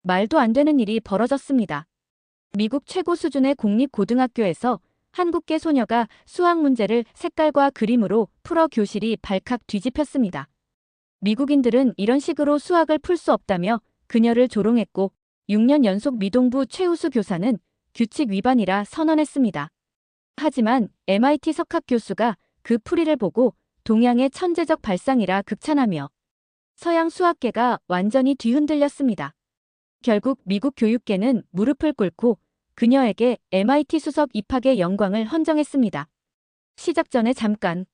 말도 안 되는 일이 벌어졌습니다. 미국 최고 수준의 공립고등학교에서 한국계 소녀가 수학 문제를 색깔과 그림으로 풀어 교실이 발칵 뒤집혔습니다. 미국인들은 이런 식으로 수학을 풀 수 없다며 그녀를 조롱했고 6년 연속 미동부 최우수 교사는 규칙 위반이라 선언했습니다. 하지만 MIT 석학 교수가 그 풀이를 보고 동양의 천재적 발상이라 극찬하며 서양 수학계가 완전히 뒤흔들렸습니다. 결국 미국 교육계는 무릎을 꿇고 그녀에게 MIT 수석 입학의 영광을 헌정했습니다. 시작 전에 잠깐.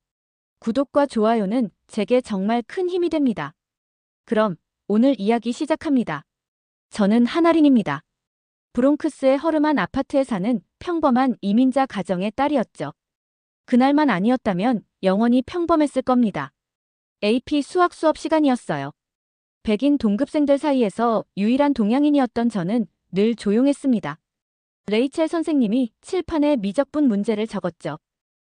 구독과 좋아요는 제게 정말 큰 힘이 됩니다. 그럼 오늘 이야기 시작합니다. 저는 한아린입니다. 브롱크스의 허름한 아파트에 사는 평범한 이민자 가정의 딸이었죠. 그날만 아니었다면 영원히 평범했을 겁니다. AP 수학 수업 시간이었어요. 백인 동급생들 사이에서 유일한 동양인이었던 저는 늘 조용했습니다. 레이첼 선생님이 칠판에 미적분 문제를 적었죠.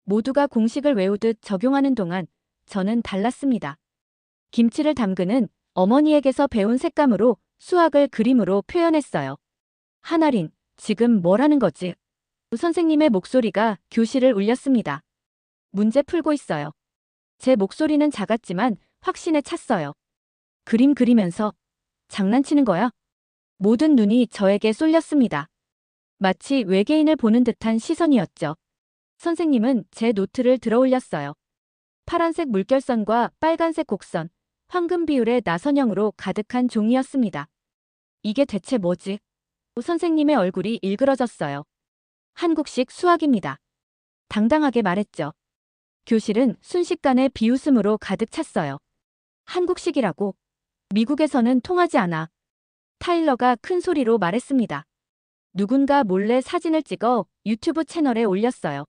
모두가 공식을 외우듯 적용하는 동안 저는 달랐습니다. 김치를 담그는 어머니에게서 배운 색감으로 수학을 그림으로 표현했어요. 한아린, 지금 뭘 하는 거지? 선생님의 목소리가 교실을 울렸습니다. 문제 풀고 있어요. 제 목소리는 작았지만 확신에 찼어요. 그림 그리면서 장난치는 거야? 모든 눈이 저에게 쏠렸습니다. 마치 외계인을 보는 듯한 시선이었죠. 선생님은 제 노트를 들어 올렸어요. 파란색 물결선과 빨간색 곡선, 황금 비율의 나선형으로 가득한 종이였습니다. 이게 대체 뭐지? 선생님의 얼굴이 일그러졌어요. 한국식 수학입니다. 당당하게 말했죠. 교실은 순식간에 비웃음으로 가득 찼어요. 한국식이라고? 미국에서는 통하지 않아. 타일러가 큰 소리로 말했습니다. 누군가 몰래 사진을 찍어 유튜브 채널에 올렸어요.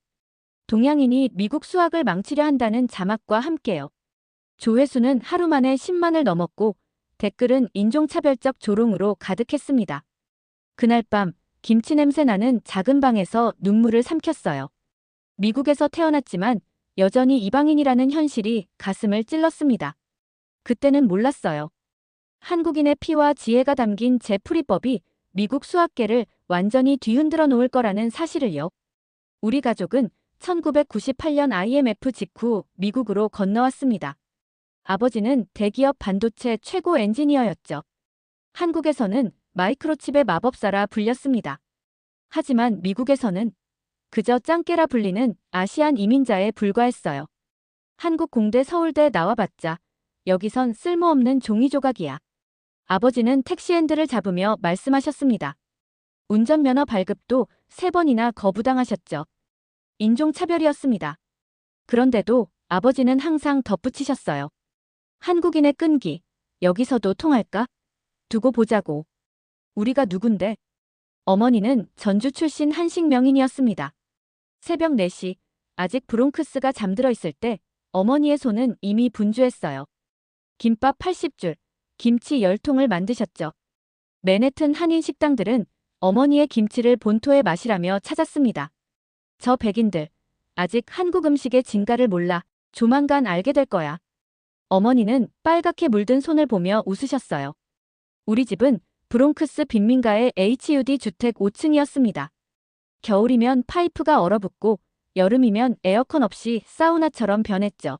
동양인이 미국 수학을 망치려 한다는 자막과 함께요. 조회수는 하루 만에 10만을 넘었고 댓글은 인종차별적 조롱으로 가득했습니다. 그날 밤 김치 냄새 나는 작은 방에서 눈물을 삼켰어요. 미국에서 태어났지만 여전히 이방인이라는 현실이 가슴을 찔렀습니다. 그때는 몰랐어요. 한국인의 피와 지혜가 담긴 제 풀이법이 미국 수학계를 완전히 뒤흔들어 놓을 거라는 사실을요. 우리 가족은 1998년 IMF 직후 미국으로 건너왔습니다. 아버지는 대기업 반도체 최고 엔지니어였죠. 한국에서는 마이크로칩의 마법사라 불렸습니다. 하지만 미국에서는 그저 짱깨라 불리는 아시안 이민자에 불과했어요. 한국 공대 서울대 나와봤자 여기선 쓸모없는 종이 조각이야. 아버지는 택시핸들을 잡으며 말씀하셨습니다. 운전면허 발급도 3번이나 거부당하셨죠. 인종차별이었습니다. 그런데도 아버지는 항상 덧붙이셨어요. 한국인의 끈기, 여기서도 통할까? 두고 보자고. 우리가 누군데? 어머니는 전주 출신 한식 명인이었습니다. 새벽 4시, 아직 브롱크스가 잠들어 있을 때 어머니의 손은 이미 분주했어요. 김밥 80줄, 김치 10통을 만드셨죠. 맨해튼 한인 식당들은 어머니의 김치를 본토의 맛이라며 찾았습니다. 저 백인들, 아직 한국 음식의 진가를 몰라. 조만간 알게 될 거야. 어머니는 빨갛게 물든 손을 보며 웃으셨어요. 우리 집은 브롱크스 빈민가의 HUD 주택 5층이었습니다. 겨울이면 파이프가 얼어붙고 여름이면 에어컨 없이 사우나처럼 변했죠.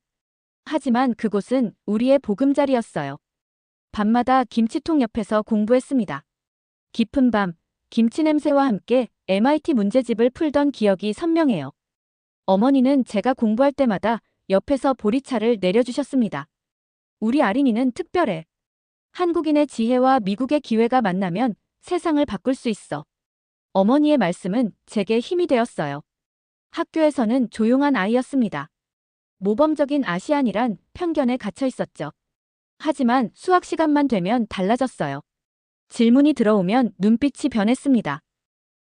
하지만 그곳은 우리의 보금자리였어요. 밤마다 김치통 옆에서 공부했습니다. 깊은 밤, 김치 냄새와 함께 MIT 문제집을 풀던 기억이 선명해요. 어머니는 제가 공부할 때마다 옆에서 보리차를 내려주셨습니다. 우리 아린이는 특별해. 한국인의 지혜와 미국의 기회가 만나면 세상을 바꿀 수 있어. 어머니의 말씀은 제게 힘이 되었어요. 학교에서는 조용한 아이였습니다. 모범적인 아시안이란 편견에 갇혀 있었죠. 하지만 수학 시간만 되면 달라졌어요. 질문이 들어오면 눈빛이 변했습니다.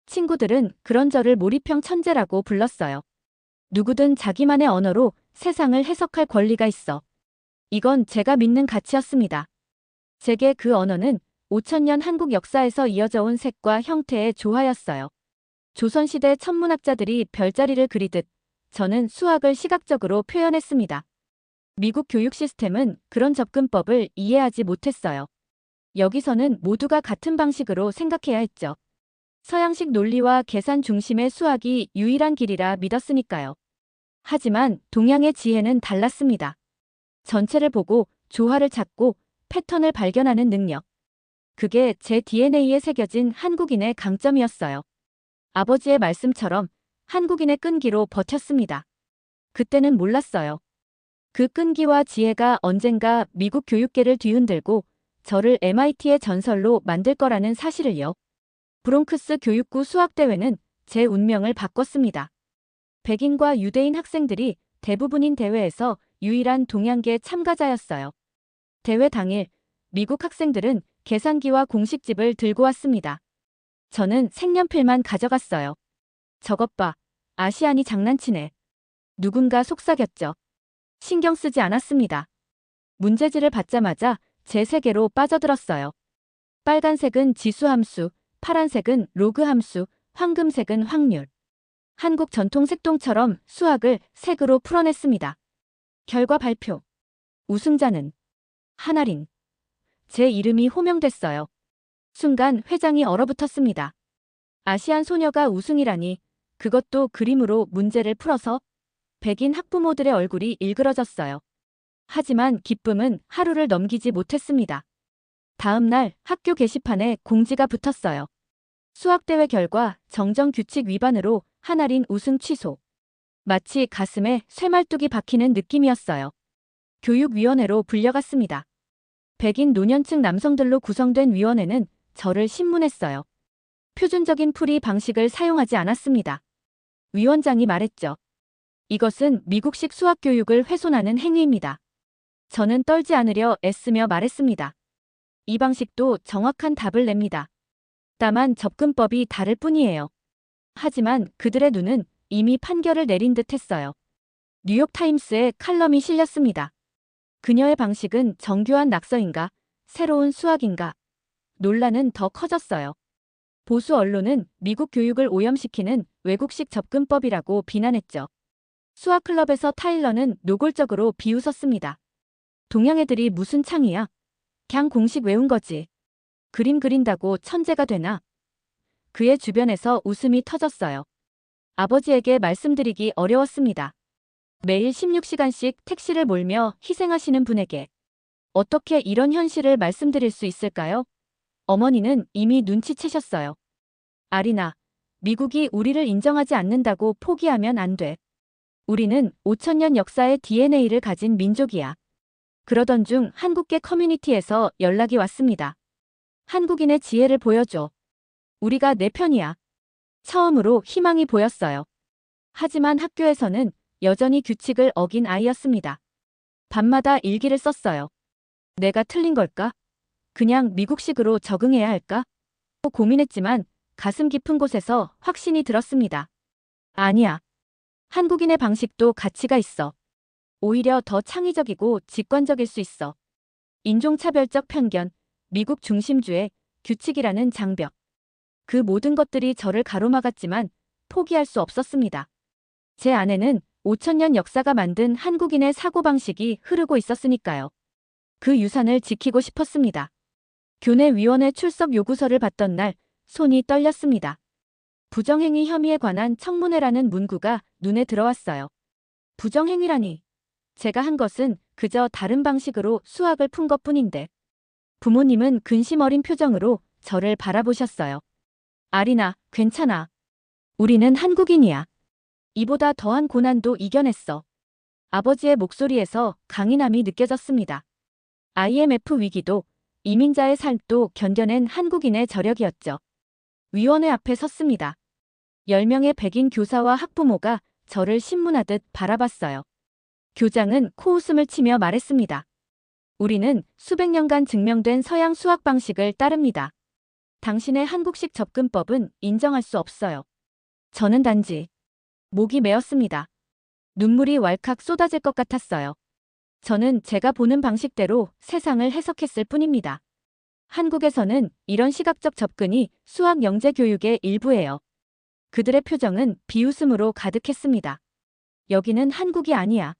친구들은 그런 저를 몰입형 천재라고 불렀어요. 누구든 자기만의 언어로 세상을 해석할 권리가 있어. 이건 제가 믿는 가치였습니다. 제게 그 언어는 5000년 한국 역사에서 이어져 온 색과 형태의 조화였어요. 조선시대 천문학자들이 별자리를 그리듯 저는 수학을 시각적으로 표현했습니다. 미국 교육 시스템은 그런 접근법을 이해하지 못했어요. 여기서는 모두가 같은 방식으로 생각해야 했죠. 서양식 논리와 계산 중심의 수학이 유일한 길이라 믿었으니까요. 하지만 동양의 지혜는 달랐습니다. 전체를 보고 조화를 찾고 패턴을 발견하는 능력. 그게 제 DNA에 새겨진 한국인의 강점이었어요. 아버지의 말씀처럼 한국인의 끈기로 버텼습니다. 그때는 몰랐어요. 그 끈기와 지혜가 언젠가 미국 교육계를 뒤흔들고 저를 MIT의 전설로 만들 거라는 사실을요. 브롱크스 교육구 수학대회는 제 운명을 바꿨습니다. 백인과 유대인 학생들이 대부분인 대회에서 유일한 동양계 참가자였어요. 대회 당일 미국 학생들은 계산기와 공식집을 들고 왔습니다. 저는 색연필만 가져갔어요. 저것 봐. 아시안이 장난치네. 누군가 속삭였죠. 신경 쓰지 않았습니다. 문제지를 받자마자 제 세계로 빠져들었어요. 빨간색은 지수함수, 파란색은 로그함수, 황금색은 확률. 한국 전통 색동처럼 수학을 색으로 풀어냈습니다. 결과 발표. 우승자는 한아린. 제 이름이 호명됐어요. 순간 회장이 얼어붙었습니다. 아시안 소녀가 우승이라니, 그것도 그림으로 문제를 풀어서. 백인 학부모들의 얼굴이 일그러졌어요. 하지만 기쁨은 하루를 넘기지 못했습니다. 다음 날 학교 게시판에 공지가 붙었어요. 수학대회 결과 정정규칙 위반으로 한아린 우승 취소. 마치 가슴에 쇠말뚝이 박히는 느낌이었어요. 교육위원회로 불려갔습니다. 백인 노년층 남성들로 구성된 위원회는 저를 신문했어요. 표준적인 풀이 방식을 사용하지 않았습니다. 위원장이 말했죠. 이것은 미국식 수학 교육을 훼손하는 행위입니다. 저는 떨지 않으려 애쓰며 말했습니다. 이 방식도 정확한 답을 냅니다. 다만 접근법이 다를 뿐이에요. 하지만 그들의 눈은 이미 판결을 내린 듯 했어요. 뉴욕타임스에 칼럼이 실렸습니다. 그녀의 방식은 정교한 낙서인가, 새로운 수학인가. 논란은 더 커졌어요. 보수 언론은 미국 교육을 오염시키는 외국식 접근법이라고 비난했죠. 수학클럽에서 타일러는 노골적으로 비웃었습니다. 동양 애들이 무슨 창이야? 그냥 공식 외운 거지. 그림 그린다고 천재가 되나? 그의 주변에서 웃음이 터졌어요. 아버지에게 말씀드리기 어려웠습니다. 매일 16시간씩 택시를 몰며 희생하시는 분에게 어떻게 이런 현실을 말씀드릴 수 있을까요? 어머니는 이미 눈치채셨어요. 아리나, 미국이 우리를 인정하지 않는다고 포기하면 안 돼. 우리는 5천년 역사의 DNA를 가진 민족이야. 그러던 중 한국계 커뮤니티에서 연락이 왔습니다. 한국인의 지혜를 보여줘. 우리가 내 편이야. 처음으로 희망이 보였어요. 하지만 학교에서는 여전히 규칙을 어긴 아이였습니다. 밤마다 일기를 썼어요. 내가 틀린 걸까? 그냥 미국식으로 적응해야 할까? 고민했지만 가슴 깊은 곳에서 확신이 들었습니다. 아니야. 한국인의 방식도 가치가 있어. 오히려 더 창의적이고 직관적일 수 있어. 인종차별적 편견, 미국 중심주의, 규칙이라는 장벽. 그 모든 것들이 저를 가로막았지만 포기할 수 없었습니다. 제 안에는 5천년 역사가 만든 한국인의 사고방식이 흐르고 있었으니까요. 그 유산을 지키고 싶었습니다. 교내위원회 출석 요구서를 받던 날 손이 떨렸습니다. 부정행위 혐의에 관한 청문회라는 문구가 눈에 들어왔어요. 부정행위라니. 제가 한 것은 그저 다른 방식으로 수학을 푼 것뿐인데. 부모님은 근심 어린 표정으로 저를 바라보셨어요. 아리나, 괜찮아. 우리는 한국인이야. 이보다 더한 고난도 이겨냈어. 아버지의 목소리에서 강인함이 느껴졌습니다. IMF 위기도 이민자의 삶도 견뎌낸 한국인의 저력이었죠. 위원회 앞에 섰습니다. 10명의 백인 교사와 학부모가 저를 신문하듯 바라봤어요. 교장은 코웃음을 치며 말했습니다. 우리는 수백 년간 증명된 서양 수학 방식을 따릅니다. 당신의 한국식 접근법은 인정할 수 없어요. 저는 단지 목이 메었습니다. 눈물이 왈칵 쏟아질 것 같았어요. 저는 제가 보는 방식대로 세상을 해석했을 뿐입니다. 한국에서는 이런 시각적 접근이 수학 영재 교육의 일부예요. 그들의 표정은 비웃음으로 가득했습니다. 여기는 한국이 아니야.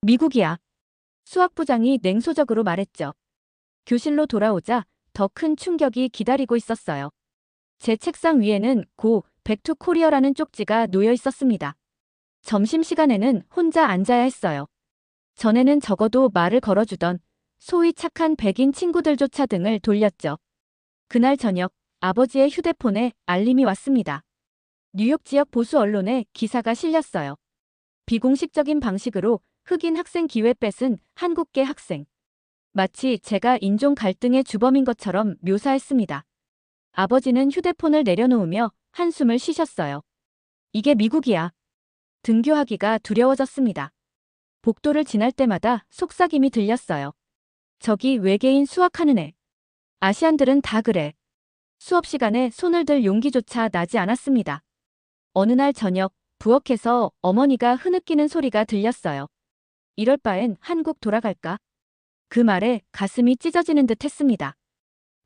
미국이야. 수학부장이 냉소적으로 말했죠. 교실로 돌아오자 더 큰 충격이 기다리고 있었어요. 제 책상 위에는 고 백투 코리어라는 쪽지가 놓여 있었습니다. 점심시간에는 혼자 앉아야 했어요. 전에는 적어도 말을 걸어주던 소위 착한 백인 친구들조차 등을 돌렸죠. 그날 저녁 아버지의 휴대폰에 알림이 왔습니다. 뉴욕 지역 보수 언론에 기사가 실렸어요. 비공식적인 방식으로 흑인 학생 기회 뺏은 한국계 학생. 마치 제가 인종 갈등의 주범인 것처럼 묘사했습니다. 아버지는 휴대폰을 내려놓으며 한숨을 쉬셨어요. 이게 미국이야. 등교하기가 두려워졌습니다. 복도를 지날 때마다 속삭임이 들렸어요. 저기 외계인 수학하는 애. 아시안들은 다 그래. 수업 시간에 손을 들 용기조차 나지 않았습니다. 어느 날 저녁 부엌에서 어머니가 흐느끼는 소리가 들렸어요. 이럴 바엔 한국 돌아갈까? 그 말에 가슴이 찢어지는 듯 했습니다.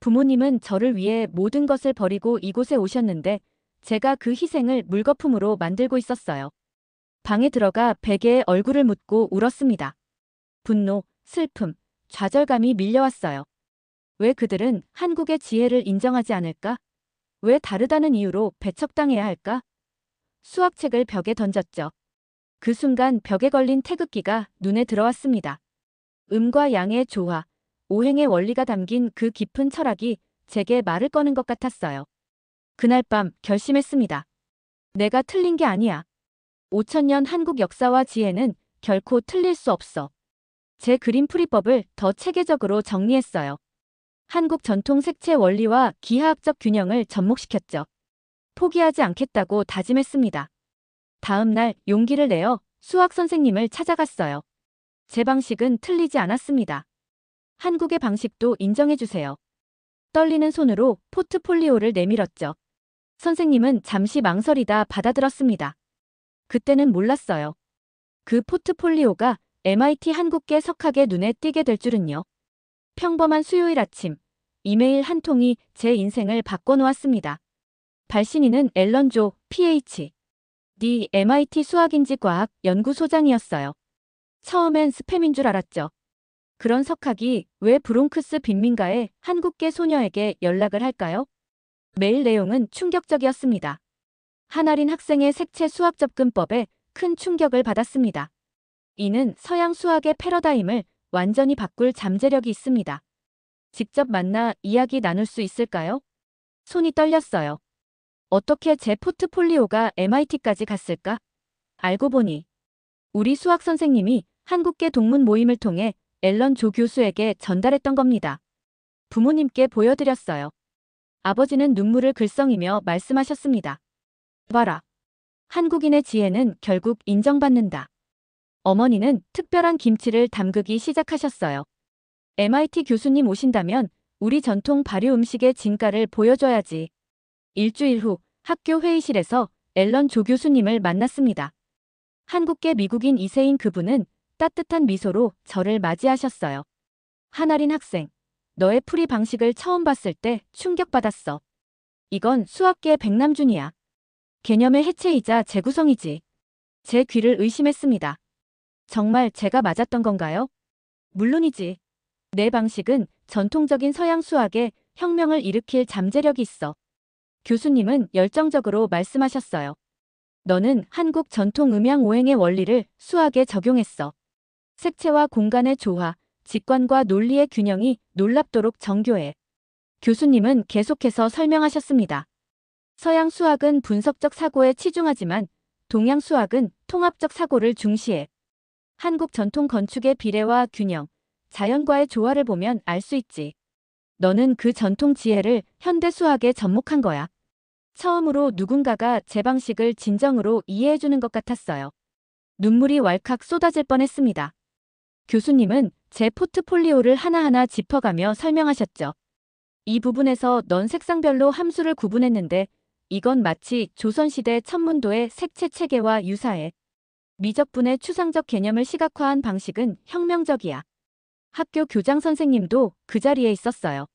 부모님은 저를 위해 모든 것을 버리고 이곳에 오셨는데 제가 그 희생을 물거품으로 만들고 있었어요. 방에 들어가 베개에 얼굴을 묻고 울었습니다. 분노, 슬픔, 좌절감이 밀려왔어요. 왜 그들은 한국의 지혜를 인정하지 않을까? 왜 다르다는 이유로 배척당해야 할까? 수학책을 벽에 던졌죠. 그 순간 벽에 걸린 태극기가 눈에 들어왔습니다. 음과 양의 조화, 오행의 원리가 담긴 그 깊은 철학이 제게 말을 꺼는 것 같았어요. 그날 밤 결심했습니다. 내가 틀린 게 아니야. 5000년 한국 역사와 지혜는 결코 틀릴 수 없어. 제 그림 풀이법을 더 체계적으로 정리했어요. 한국 전통 색채 원리와 기하학적 균형을 접목시켰죠. 포기하지 않겠다고 다짐했습니다. 다음 날 용기를 내어 수학 선생님을 찾아갔어요. 제 방식은 틀리지 않았습니다. 한국의 방식도 인정해주세요. 떨리는 손으로 포트폴리오를 내밀었죠. 선생님은 잠시 망설이다 받아들었습니다. 그때는 몰랐어요. 그 포트폴리오가 MIT 한국계 석학의 눈에 띄게 될 줄은요. 평범한 수요일 아침, 이메일 한 통이 제 인생을 바꿔놓았습니다. 발신인은 앨런 조, PhD, MIT 수학인지과학 연구소장이었어요. 처음엔 스팸인 줄 알았죠. 그런 석학이 왜 브롱크스 빈민가의 한국계 소녀에게 연락을 할까요? 메일 내용은 충격적이었습니다. 한아린 학생의 색채 수학 접근법에 큰 충격을 받았습니다. 이는 서양 수학의 패러다임을 완전히 바꿀 잠재력이 있습니다. 직접 만나 이야기 나눌 수 있을까요? 손이 떨렸어요. 어떻게 제 포트폴리오가 MIT까지 갔을까? 알고 보니 우리 수학 선생님이 한국계 동문 모임을 통해 앨런 조 교수에게 전달했던 겁니다. 부모님께 보여드렸어요. 아버지는 눈물을 글썽이며 말씀하셨습니다. 봐라. 한국인의 지혜는 결국 인정받는다. 어머니는 특별한 김치를 담그기 시작하셨어요. MIT 교수님 오신다면 우리 전통 발효 음식의 진가를 보여줘야지. 일주일 후 학교 회의실에서 앨런 조 교수님을 만났습니다. 한국계 미국인 2세인 그분은 따뜻한 미소로 저를 맞이하셨어요. 한아린 학생, 너의 풀이 방식을 처음 봤을 때 충격받았어. 이건 수학계의 백남준이야. 개념의 해체이자 재구성이지. 제 귀를 의심했습니다. 정말 제가 맞았던 건가요? 물론이지. 내 방식은 전통적인 서양 수학에 혁명을 일으킬 잠재력이 있어. 교수님은 열정적으로 말씀하셨어요. 너는 한국 전통 음양 오행의 원리를 수학에 적용했어. 색채와 공간의 조화, 직관과 논리의 균형이 놀랍도록 정교해. 교수님은 계속해서 설명하셨습니다. 서양 수학은 분석적 사고에 치중하지만 동양 수학은 통합적 사고를 중시해. 한국 전통 건축의 비례와 균형, 자연과의 조화를 보면 알 수 있지. 너는 그 전통 지혜를 현대 수학에 접목한 거야. 처음으로 누군가가 제 방식을 진정으로 이해해주는 것 같았어요. 눈물이 왈칵 쏟아질 뻔했습니다. 교수님은 제 포트폴리오를 하나하나 짚어가며 설명하셨죠. 이 부분에서 넌 색상별로 함수를 구분했는데 이건 마치 조선시대 천문도의 색채 체계와 유사해. 미적분의 추상적 개념을 시각화한 방식은 혁명적이야. 학교 교장 선생님도 그 자리에 있었어요.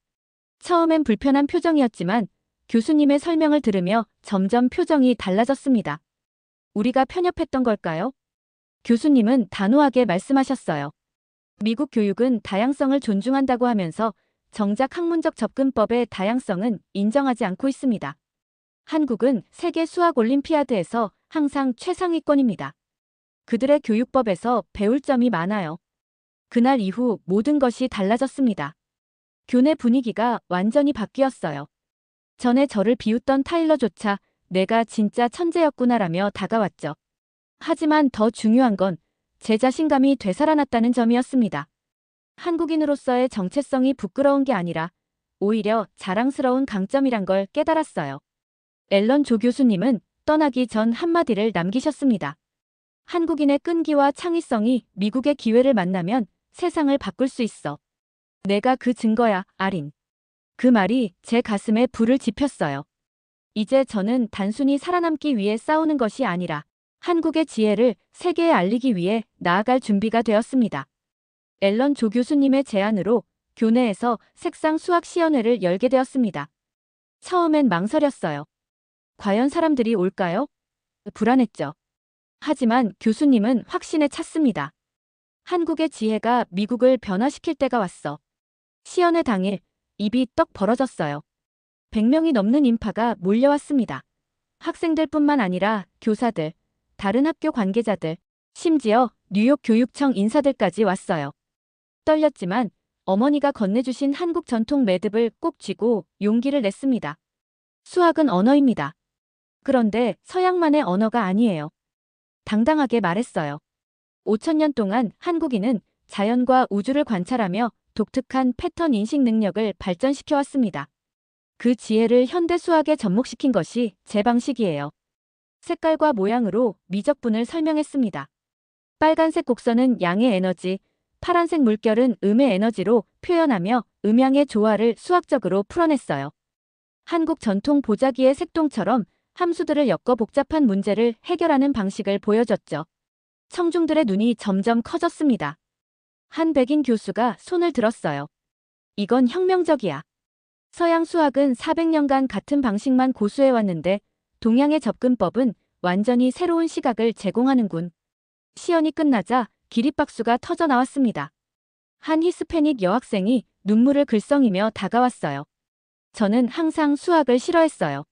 처음엔 불편한 표정이었지만 교수님의 설명을 들으며 점점 표정이 달라졌습니다. 우리가 편협했던 걸까요? 교수님은 단호하게 말씀하셨어요. 미국 교육은 다양성을 존중한다고 하면서 정작 학문적 접근법의 다양성은 인정하지 않고 있습니다. 한국은 세계 수학 올림피아드에서 항상 최상위권입니다. 그들의 교육법에서 배울 점이 많아요. 그날 이후 모든 것이 달라졌습니다. 교내 분위기가 완전히 바뀌었어요. 전에 저를 비웃던 타일러조차 내가 진짜 천재였구나라며 다가왔죠. 하지만 더 중요한 건 제 자신감이 되살아났다는 점이었습니다. 한국인으로서의 정체성이 부끄러운 게 아니라 오히려 자랑스러운 강점이란 걸 깨달았어요. 앨런 조 교수님은 떠나기 전 한마디를 남기셨습니다. 한국인의 끈기와 창의성이 미국의 기회를 만나면 세상을 바꿀 수 있어. 내가 그 증거야, 아린. 그 말이 제 가슴에 불을 지폈어요. 이제 저는 단순히 살아남기 위해 싸우는 것이 아니라 한국의 지혜를 세계에 알리기 위해 나아갈 준비가 되었습니다. 앨런 조 교수님의 제안으로 교내에서 색상 수학 시연회를 열게 되었습니다. 처음엔 망설였어요. 과연 사람들이 올까요? 불안했죠. 하지만 교수님은 확신에 찼습니다. 한국의 지혜가 미국을 변화시킬 때가 왔어. 시연회 당일 입이 떡 벌어졌어요. 100명이 넘는 인파가 몰려왔습니다. 학생들뿐만 아니라 교사들, 다른 학교 관계자들, 심지어 뉴욕 교육청 인사들까지 왔어요. 떨렸지만 어머니가 건네주신 한국 전통 매듭을 꼭 쥐고 용기를 냈습니다. 수학은 언어입니다. 그런데 서양만의 언어가 아니에요. 당당하게 말했어요. 5,000년 동안 한국인은 자연과 우주를 관찰하며 독특한 패턴 인식 능력을 발전시켜왔습니다. 그 지혜를 현대 수학에 접목시킨 것이 제 방식이에요. 색깔과 모양으로 미적분을 설명했습니다. 빨간색 곡선은 양의 에너지, 파란색 물결은 음의 에너지로 표현하며 음양의 조화를 수학적으로 풀어냈어요. 한국 전통 보자기의 색동처럼 함수들을 엮어 복잡한 문제를 해결하는 방식을 보여줬죠. 청중들의 눈이 점점 커졌습니다. 한 백인 교수가 손을 들었어요. 이건 혁명적이야. 서양 수학은 400년간 같은 방식만 고수해왔는데 동양의 접근법은 완전히 새로운 시각을 제공하는군. 시연이 끝나자 기립박수가 터져 나왔습니다. 한 히스패닉 여학생이 눈물을 글썽이며 다가왔어요. 저는 항상 수학을 싫어했어요.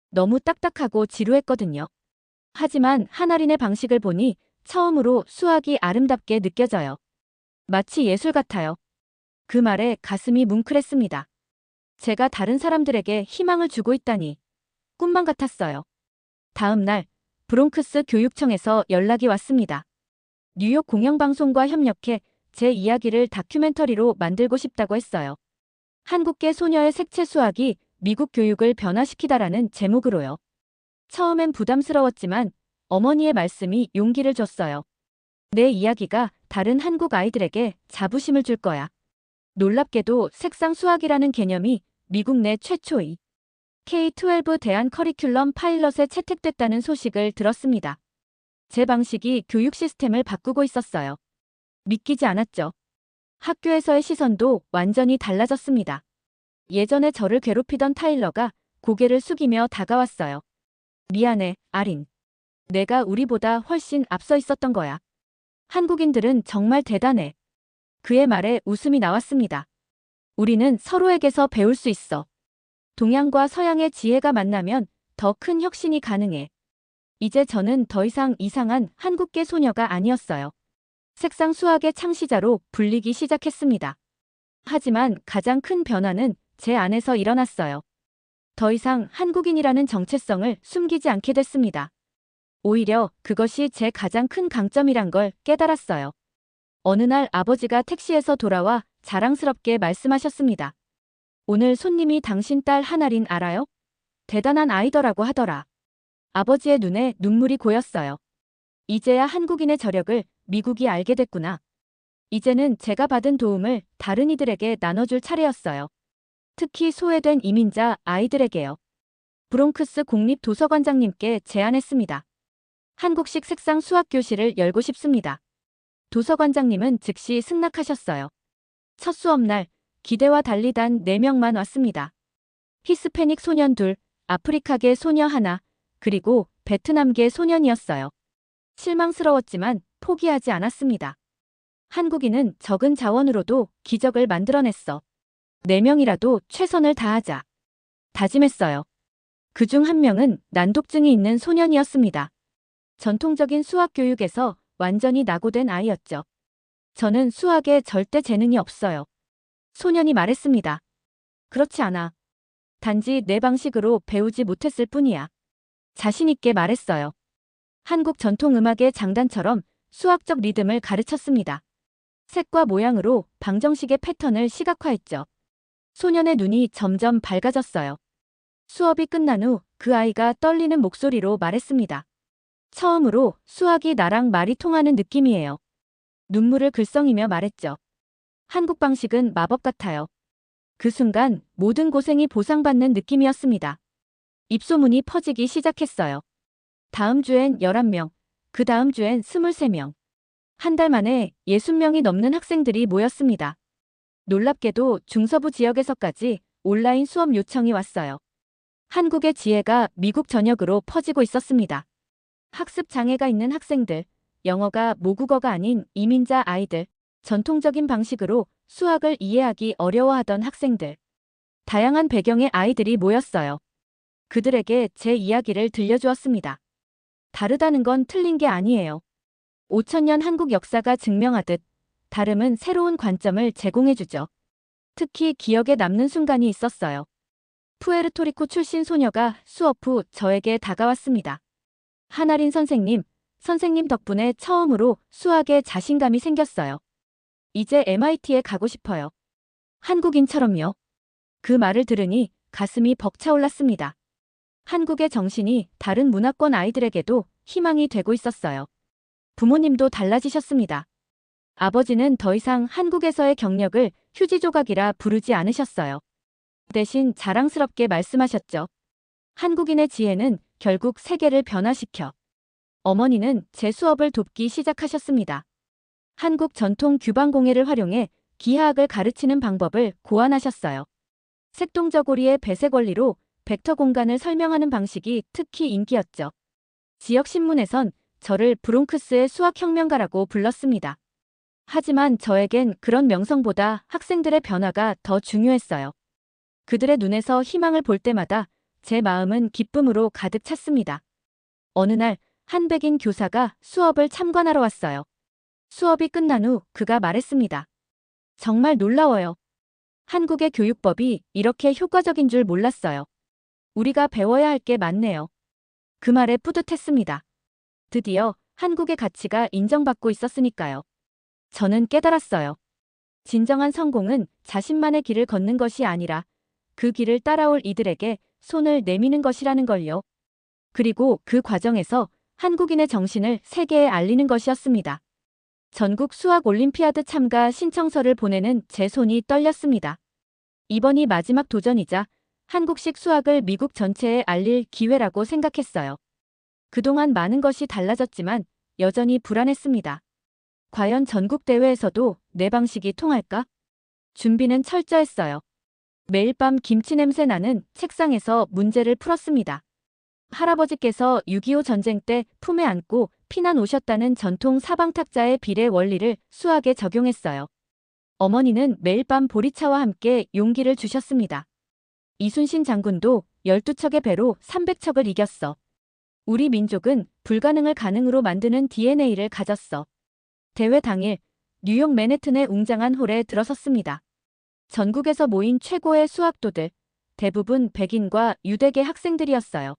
너무 딱딱하고 지루했거든요. 하지만 하나린의 방식을 보니 처음으로 수학이 아름답게 느껴져요. 마치 예술 같아요. 그 말에 가슴이 뭉클했습니다. 제가 다른 사람들에게 희망을 주고 있다니. 꿈만 같았어요. 다음 날 브롱크스 교육청에서 연락이 왔습니다. 뉴욕 공영방송과 협력해 제 이야기를 다큐멘터리로 만들고 싶다고 했어요. 한국계 소녀의 색채 수학이 미국 교육을 변화시키다라는 제목으로요. 처음엔 부담스러웠지만 어머니의 말씀이 용기를 줬어요. 내 이야기가 다른 한국 아이들에게 자부심을 줄 거야. 놀랍게도 색상 수학이라는 개념이 미국 내 최초의 K-12 대안 커리큘럼 파일럿에 채택됐다는 소식을 들었습니다. 제 방식이 교육 시스템을 바꾸고 있었어요. 믿기지 않았죠. 학교에서의 시선도 완전히 달라졌습니다. 예전에 저를 괴롭히던 타일러가 고개를 숙이며 다가왔어요. 미안해, 아린. 내가 우리보다 훨씬 앞서 있었던 거야. 한국인들은 정말 대단해. 그의 말에 웃음이 나왔습니다. 우리는 서로에게서 배울 수 있어. 동양과 서양의 지혜가 만나면 더 큰 혁신이 가능해. 이제 저는 더 이상 이상한 한국계 소녀가 아니었어요. 색상 수학의 창시자로 불리기 시작했습니다. 하지만 가장 큰 변화는 제 안에서 일어났어요. 더 이상 한국인이라는 정체성을 숨기지 않게 됐습니다. 오히려 그것이 제 가장 큰 강점이란 걸 깨달았어요. 어느 날 아버지가 택시에서 돌아와 자랑스럽게 말씀하셨습니다. 오늘 손님이 당신 딸 하나린 알아요? 대단한 아이더라고 하더라. 아버지의 눈에 눈물이 고였어요. 이제야 한국인의 저력을 미국이 알게 됐구나. 이제는 제가 받은 도움을 다른 이들에게 나눠줄 차례였어요. 특히 소외된 이민자 아이들에게요. 브롱크스 공립도서관장님께 제안했습니다. 한국식 색상 수학 교실을 열고 싶습니다. 도서관장님은 즉시 승낙하셨어요. 첫 수업날 기대와 달리 단 4명만 왔습니다. 히스패닉 소년 2, 아프리카계 소녀 1, 그리고 베트남계 소년이었어요. 실망스러웠지만 포기하지 않았습니다. 한국인은 적은 자원으로도 기적을 만들어냈어. 4명이라도 최선을 다하자. 다짐했어요. 그중 한 명은 난독증이 있는 소년이었습니다. 전통적인 수학 교육에서 완전히 낙오된 아이였죠. 저는 수학에 절대 재능이 없어요. 소년이 말했습니다. 그렇지 않아. 단지 내 방식으로 배우지 못했을 뿐이야. 자신 있게 말했어요. 한국 전통 음악의 장단처럼 수학적 리듬을 가르쳤습니다. 색과 모양으로 방정식의 패턴을 시각화했죠. 소년의 눈이 점점 밝아졌어요. 수업이 끝난 후 그 아이가 떨리는 목소리로 말했습니다. 처음으로 수학이 나랑 말이 통하는 느낌이에요. 눈물을 글썽이며 말했죠. 한국 방식은 마법 같아요. 그 순간 모든 고생이 보상받는 느낌이었습니다. 입소문이 퍼지기 시작했어요. 다음 주엔 11명, 그 다음 주엔 23명. 한 달 만에 60명이 넘는 학생들이 모였습니다. 놀랍게도 중서부 지역에서까지 온라인 수업 요청이 왔어요. 한국의 지혜가 미국 전역으로 퍼지고 있었습니다. 학습 장애가 있는 학생들, 영어가 모국어가 아닌 이민자 아이들, 전통적인 방식으로 수학을 이해하기 어려워하던 학생들, 다양한 배경의 아이들이 모였어요. 그들에게 제 이야기를 들려주었습니다. 다르다는 건 틀린 게 아니에요. 5천년 한국 역사가 증명하듯 다름은 새로운 관점을 제공해주죠. 특히 기억에 남는 순간이 있었어요. 푸에르토리코 출신 소녀가 수업 후 저에게 다가왔습니다. 하나린 선생님, 선생님 덕분에 처음으로 수학에 자신감이 생겼어요. 이제 MIT에 가고 싶어요. 한국인처럼요. 그 말을 들으니 가슴이 벅차올랐습니다. 한국의 정신이 다른 문화권 아이들에게도 희망이 되고 있었어요. 부모님도 달라지셨습니다. 아버지는 더 이상 한국에서의 경력을 휴지 조각이라 부르지 않으셨어요. 대신 자랑스럽게 말씀하셨죠. 한국인의 지혜는 결국 세계를 변화시켜. 어머니는 제 수업을 돕기 시작하셨습니다. 한국 전통 규방공예를 활용해 기하학을 가르치는 방법을 고안하셨어요. 색동저고리의 배색 원리로 벡터 공간을 설명하는 방식이 특히 인기였죠. 지역 신문에선 저를 브롱크스의 수학혁명가라고 불렀습니다. 하지만 저에겐 그런 명성보다 학생들의 변화가 더 중요했어요. 그들의 눈에서 희망을 볼 때마다 제 마음은 기쁨으로 가득 찼습니다. 어느 날 한 백인 교사가 수업을 참관하러 왔어요. 수업이 끝난 후 그가 말했습니다. 정말 놀라워요. 한국의 교육법이 이렇게 효과적인 줄 몰랐어요. 우리가 배워야 할 게 많네요. 그 말에 뿌듯했습니다. 드디어 한국의 가치가 인정받고 있었으니까요. 저는 깨달았어요. 진정한 성공은 자신만의 길을 걷는 것이 아니라 그 길을 따라올 이들에게 손을 내미는 것이라는 걸요. 그리고 그 과정에서 한국인의 정신을 세계에 알리는 것이었습니다. 전국 수학 올림피아드 참가 신청서를 보내는 제 손이 떨렸습니다. 이번이 마지막 도전이자 한국식 수학을 미국 전체에 알릴 기회라고 생각했어요. 그동안 많은 것이 달라졌지만 여전히 불안했습니다. 과연 전국 대회에서도 내 방식이 통할까? 준비는 철저했어요. 매일 밤 김치 냄새 나는 책상에서 문제를 풀었습니다. 할아버지께서 6.25 전쟁 때 품에 안고 피난 오셨다는 전통 사방탁자의 비례 원리를 수학에 적용했어요. 어머니는 매일 밤 보리차와 함께 용기를 주셨습니다. 이순신 장군도 12척의 배로 300척을 이겼어. 우리 민족은 불가능을 가능으로 만드는 DNA를 가졌어. 대회 당일 뉴욕 맨해튼의 웅장한 홀에 들어섰습니다. 전국에서 모인 최고의 수학도들, 대부분 백인과 유대계 학생들이었어요.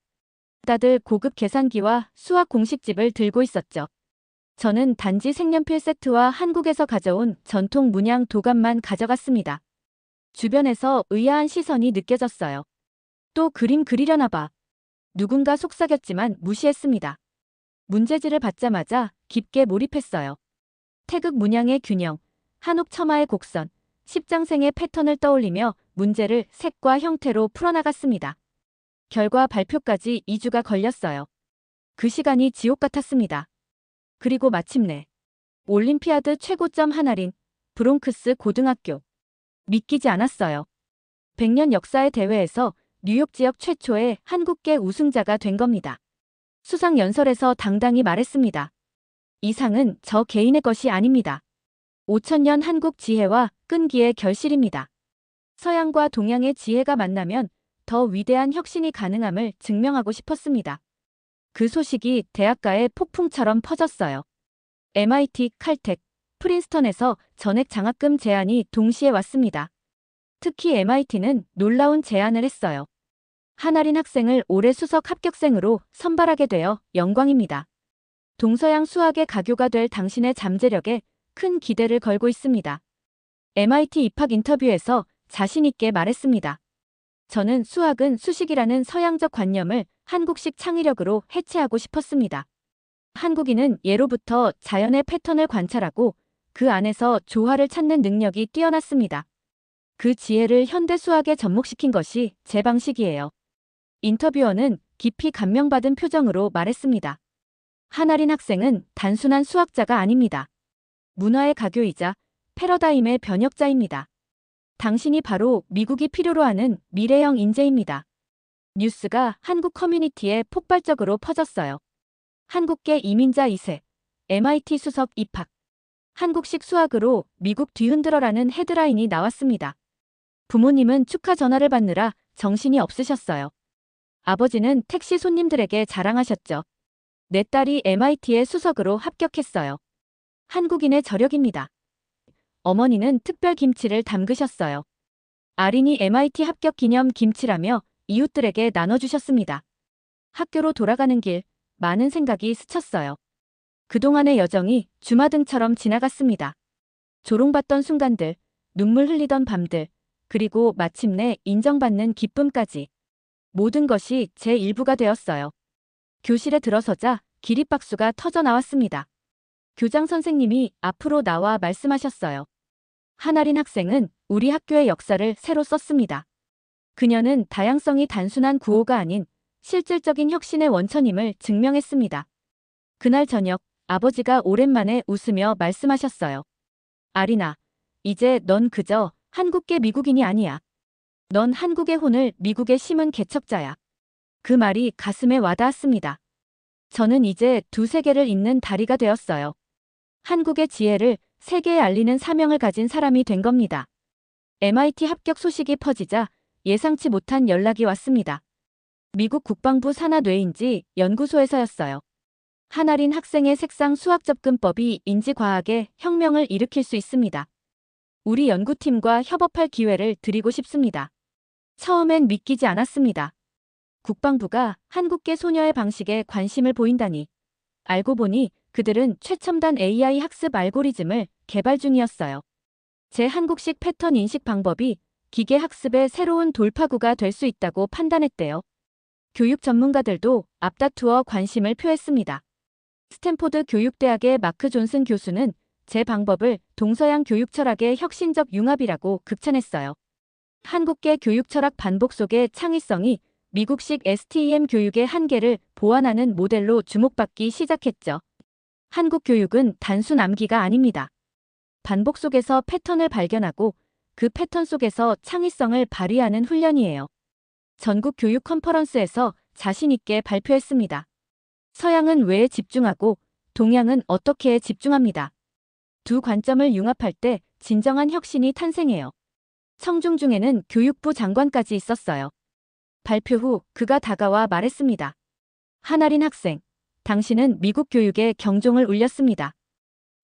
다들 고급 계산기와 수학 공식집을 들고 있었죠. 저는 단지 색연필 세트와 한국에서 가져온 전통 문양 도감만 가져갔습니다. 주변에서 의아한 시선이 느껴졌어요. 또 그림 그리려나 봐. 누군가 속삭였지만 무시했습니다. 문제지를 받자마자 깊게 몰입했어요. 태극 문양의 균형, 한옥 처마의 곡선, 십장생의 패턴을 떠올리며 문제를 색과 형태로 풀어나갔습니다. 결과 발표까지 2주가 걸렸어요. 그 시간이 지옥 같았습니다. 그리고 마침내 올림피아드 최고점 하나린 브롱크스 고등학교. 믿기지 않았어요. 100년 역사의 대회에서 뉴욕 지역 최초의 한국계 우승자가 된 겁니다. 수상 연설에서 당당히 말했습니다. 이 상은 저 개인의 것이 아닙니다. 5천년 한국 지혜와 끈기의 결실입니다. 서양과 동양의 지혜가 만나면 더 위대한 혁신이 가능함을 증명하고 싶었습니다. 그 소식이 대학가에 폭풍처럼 퍼졌어요. MIT, 칼텍, 프린스턴에서 전액 장학금 제안이 동시에 왔습니다. 특히 MIT는 놀라운 제안을 했어요. 한아린 학생을 올해 수석 합격생으로 선발하게 되어 영광입니다. 동서양 수학의 가교가 될 당신의 잠재력에 큰 기대를 걸고 있습니다. MIT 입학 인터뷰에서 자신 있게 말했습니다. 저는 수학은 수식이라는 서양적 관념을 한국식 창의력으로 해체하고 싶었습니다. 한국인은 예로부터 자연의 패턴을 관찰하고 그 안에서 조화를 찾는 능력이 뛰어났습니다. 그 지혜를 현대 수학에 접목시킨 것이 제 방식이에요. 인터뷰어는 깊이 감명받은 표정으로 말했습니다. 한아린 학생은 단순한 수학자가 아닙니다. 문화의 가교이자 패러다임의 변혁자입니다. 당신이 바로 미국이 필요로 하는 미래형 인재입니다. 뉴스가 한국 커뮤니티에 폭발적으로 퍼졌어요. 한국계 이민자 2세, MIT 수석 입학, 한국식 수학으로 미국 뒤흔들어라는 헤드라인이 나왔습니다. 부모님은 축하 전화를 받느라 정신이 없으셨어요. 아버지는 택시 손님들에게 자랑하셨죠. 내 딸이 MIT의 수석으로 합격했어요. 한국인의 저력입니다. 어머니는 특별 김치를 담그셨어요. 아린이 MIT 합격 기념 김치라며 이웃들에게 나눠주셨습니다. 학교로 돌아가는 길, 많은 생각이 스쳤어요. 그동안의 여정이 주마등처럼 지나갔습니다. 조롱받던 순간들, 눈물 흘리던 밤들, 그리고 마침내 인정받는 기쁨까지. 모든 것이 제 일부가 되었어요. 교실에 들어서자 기립박수가 터져 나왔습니다. 교장 선생님이 앞으로 나와 말씀하셨어요. 한아린 학생은 우리 학교의 역사를 새로 썼습니다. 그녀는 다양성이 단순한 구호가 아닌 실질적인 혁신의 원천임을 증명했습니다. 그날 저녁 아버지가 오랜만에 웃으며 말씀하셨어요. 아린아, 이제 넌 그저 한국계 미국인이 아니야. 넌 한국의 혼을 미국에 심은 개척자야. 그 말이 가슴에 와닿았습니다. 저는 이제 두 세계를 잇는 다리가 되었어요. 한국의 지혜를 세계에 알리는 사명을 가진 사람이 된 겁니다. MIT 합격 소식이 퍼지자 예상치 못한 연락이 왔습니다. 미국 국방부 산하 뇌인지 연구소에서였어요. 한아린 학생의 색상 수학 접근법이 인지과학에 혁명을 일으킬 수 있습니다. 우리 연구팀과 협업할 기회를 드리고 싶습니다. 처음엔 믿기지 않았습니다. 국방부가 한국계 소녀의 방식에 관심을 보인다니. 알고 보니 그들은 최첨단 AI 학습 알고리즘을 개발 중이었어요. 제 한국식 패턴 인식 방법이 기계 학습의 새로운 돌파구가 될 수 있다고 판단했대요. 교육 전문가들도 앞다투어 관심을 표했습니다. 스탠포드 교육대학의 마크 존슨 교수는 제 방법을 동서양 교육 철학의 혁신적 융합이라고 극찬했어요. 한국계 교육 철학 반복 속의 창의성이 미국식 STEM 교육의 한계를 보완하는 모델로 주목받기 시작했죠. 한국 교육은 단순 암기가 아닙니다. 반복 속에서 패턴을 발견하고 그 패턴 속에서 창의성을 발휘하는 훈련이에요. 전국 교육 컨퍼런스에서 자신 있게 발표했습니다. 서양은 왜에 집중하고 동양은 어떻게에 집중합니다. 두 관점을 융합할 때 진정한 혁신이 탄생해요. 청중 중에는 교육부 장관까지 있었어요. 발표 후 그가 다가와 말했습니다. 한아린 학생, 당신은 미국 교육에 경종을 울렸습니다.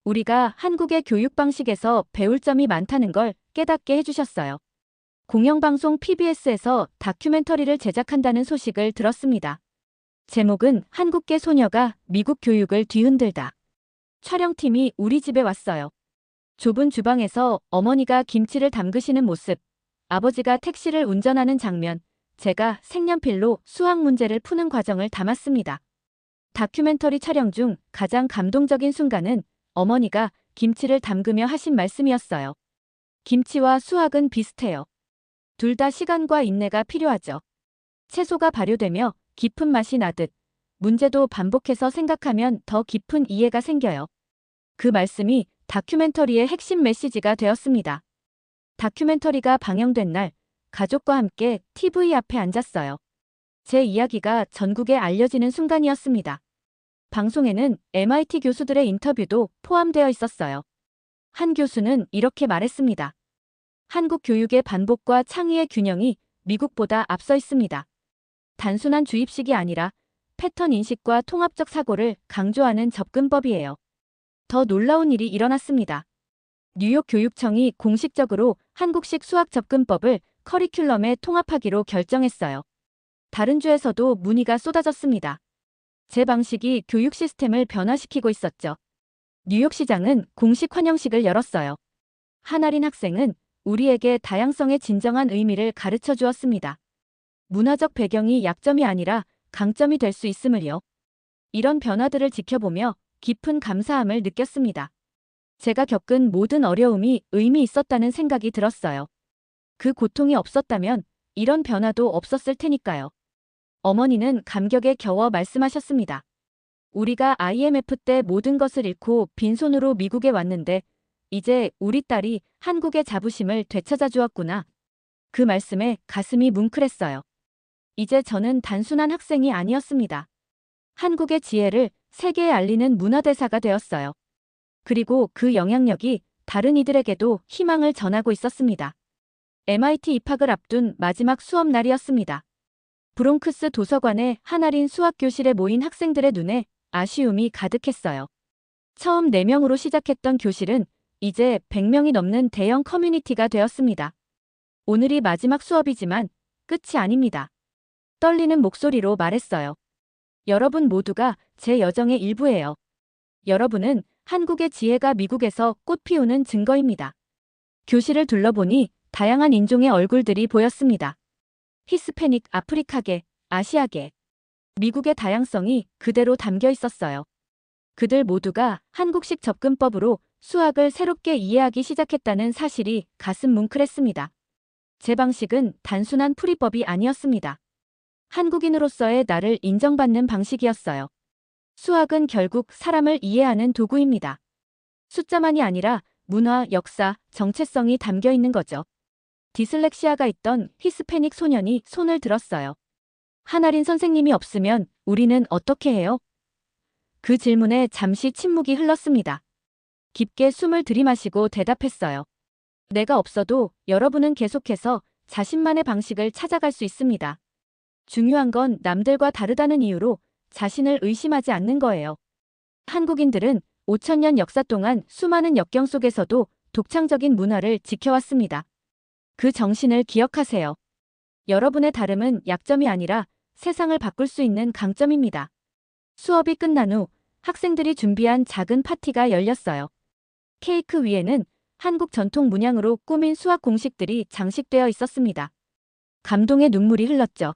우리가 한국의 교육 방식에서 배울 점이 많다는 걸 깨닫게 해주셨어요. 공영방송 PBS에서 다큐멘터리를 제작한다는 소식을 들었습니다. 제목은 한국계 소녀가 미국 교육을 뒤흔들다. 촬영팀이 우리 집에 왔어요. 좁은 주방에서 어머니가 김치를 담그시는 모습, 아버지가 택시를 운전하는 장면, 제가 색연필로 수학 문제를 푸는 과정을 담았습니다. 다큐멘터리 촬영 중 가장 감동적인 순간은 어머니가 김치를 담그며 하신 말씀이었어요. 김치와 수학은 비슷해요. 둘 다 시간과 인내가 필요하죠. 채소가 발효되며 깊은 맛이 나듯 문제도 반복해서 생각하면 더 깊은 이해가 생겨요. 그 말씀이 다큐멘터리의 핵심 메시지가 되었습니다. 다큐멘터리가 방영된 날 가족과 함께 TV 앞에 앉았어요. 제 이야기가 전국에 알려지는 순간이었습니다. 방송에는 MIT 교수들의 인터뷰도 포함되어 있었어요. 한 교수는 이렇게 말했습니다. 한국 교육의 반복과 창의의 균형이 미국보다 앞서 있습니다. 단순한 주입식이 아니라 패턴 인식과 통합적 사고를 강조하는 접근법이에요. 더 놀라운 일이 일어났습니다. 뉴욕 교육청이 공식적으로 한국식 수학 접근법을 커리큘럼에 통합하기로 결정했어요. 다른 주에서도 문의가 쏟아졌습니다. 제 방식이 교육 시스템을 변화시키고 있었죠. 뉴욕시장은 공식 환영식을 열었어요. 한아린 학생은 우리에게 다양성의 진정한 의미를 가르쳐 주었습니다. 문화적 배경이 약점이 아니라 강점이 될 수 있음을요. 이런 변화들을 지켜보며 깊은 감사함을 느꼈습니다. 제가 겪은 모든 어려움이 의미 있었다는 생각이 들었어요. 그 고통이 없었다면 이런 변화도 없었을 테니까요. 어머니는 감격에 겨워 말씀하셨습니다. 우리가 IMF 때 모든 것을 잃고 빈손으로 미국에 왔는데 이제 우리 딸이 한국의 자부심을 되찾아 주었구나. 그 말씀에 가슴이 뭉클했어요. 이제 저는 단순한 학생이 아니었습니다. 한국의 지혜를 세계에 알리는 문화대사가 되었어요. 그리고 그 영향력이 다른 이들에게도 희망을 전하고 있었습니다. MIT 입학을 앞둔 마지막 수업 날이었습니다. 브롱크스 도서관의 한아린 수학교실에 모인 학생들의 눈에 아쉬움이 가득했어요. 처음 4명으로 시작했던 교실은 이제 100명이 넘는 대형 커뮤니티가 되었습니다. 오늘이 마지막 수업이지만 끝이 아닙니다. 떨리는 목소리로 말했어요. 여러분 모두가 제 여정의 일부예요. 여러분은 한국의 지혜가 미국에서 꽃피우는 증거입니다. 교실을 둘러보니 다양한 인종의 얼굴들이 보였습니다. 히스패닉, 아프리카계, 아시아계. 미국의 다양성이 그대로 담겨 있었어요. 그들 모두가 한국식 접근법으로 수학을 새롭게 이해하기 시작했다는 사실이 가슴 뭉클했습니다. 제 방식은 단순한 풀이법이 아니었습니다. 한국인으로서의 나를 인정받는 방식이었어요. 수학은 결국 사람을 이해하는 도구입니다. 숫자만이 아니라 문화, 역사, 정체성이 담겨 있는 거죠. 디슬렉시아가 있던 히스패닉 소년이 손을 들었어요. 한아린 선생님이 없으면 우리는 어떻게 해요? 그 질문에 잠시 침묵이 흘렀습니다. 깊게 숨을 들이마시고 대답했어요. 내가 없어도 여러분은 계속해서 자신만의 방식을 찾아갈 수 있습니다. 중요한 건 남들과 다르다는 이유로 자신을 의심하지 않는 거예요. 한국인들은 5,000년 역사 동안 수많은 역경 속에서도 독창적인 문화를 지켜왔습니다. 그 정신을 기억하세요. 여러분의 다름은 약점이 아니라 세상을 바꿀 수 있는 강점입니다. 수업이 끝난 후 학생들이 준비한 작은 파티가 열렸어요. 케이크 위에는 한국 전통 문양으로 꾸민 수학 공식들이 장식되어 있었습니다. 감동의 눈물이 흘렀죠.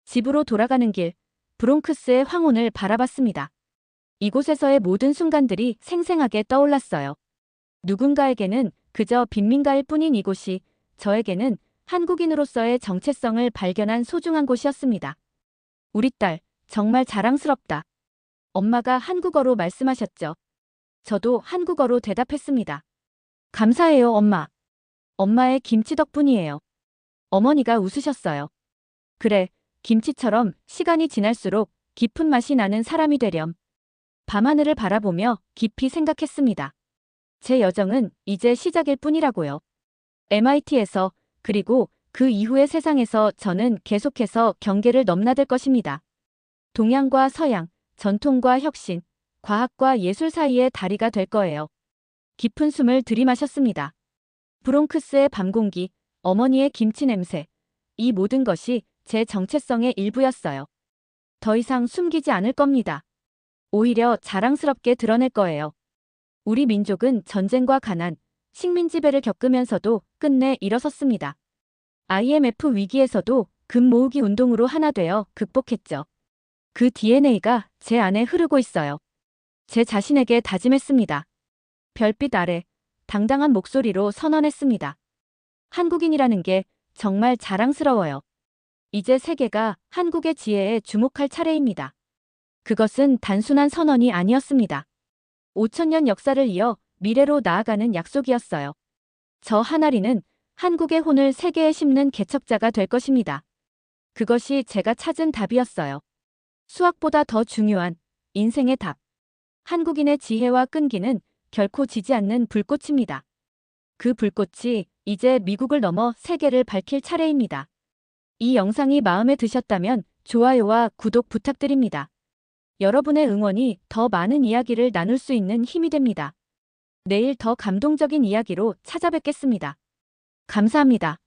집으로 돌아가는 길, 브롱크스의 황혼을 바라봤습니다. 이곳에서의 모든 순간들이 생생하게 떠올랐어요. 누군가에게는 그저 빈민가일 뿐인 이곳이 저에게는 한국인으로서의 정체성을 발견한 소중한 곳이었습니다. 우리 딸, 정말 자랑스럽다. 엄마가 한국어로 말씀하셨죠. 저도 한국어로 대답했습니다. 감사해요, 엄마. 엄마의 김치 덕분이에요. 어머니가 웃으셨어요. 그래, 김치처럼 시간이 지날수록 깊은 맛이 나는 사람이 되렴. 밤하늘을 바라보며 깊이 생각했습니다. 제 여정은 이제 시작일 뿐이라고요. MIT에서 그리고 그 이후의 세상에서 저는 계속해서 경계를 넘나들 것입니다. 동양과 서양, 전통과 혁신, 과학과 예술 사이의 다리가 될 거예요. 깊은 숨을 들이마셨습니다. 브롱크스의 밤 공기, 어머니의 김치 냄새, 이 모든 것이 제 정체성의 일부였어요. 더 이상 숨기지 않을 겁니다. 오히려 자랑스럽게 드러낼 거예요. 우리 민족은 전쟁과 가난, 식민 지배를 겪으면서도 끝내 일어섰습니다. IMF 위기에서도 금 모으기 운동으로 하나 되어 극복했죠. 그 DNA가 제 안에 흐르고 있어요. 제 자신에게 다짐했습니다. 별빛 아래 당당한 목소리로 선언했습니다. 한국인이라는 게 정말 자랑스러워요. 이제 세계가 한국의 지혜에 주목할 차례입니다. 그것은 단순한 선언이 아니었습니다. 5,000년 역사를 이어 미래로 나아가는 약속이었어요. 저 한아리는 한국의 혼을 세계에 심는 개척자가 될 것입니다. 그것이 제가 찾은 답이었어요. 수학보다 더 중요한 인생의 답. 한국인의 지혜와 끈기는 결코 지지 않는 불꽃입니다. 그 불꽃이 이제 미국을 넘어 세계를 밝힐 차례입니다. 이 영상이 마음에 드셨다면 좋아요와 구독 부탁드립니다. 여러분의 응원이 더 많은 이야기를 나눌 수 있는 힘이 됩니다. 내일 더 감동적인 이야기로 찾아뵙겠습니다. 감사합니다.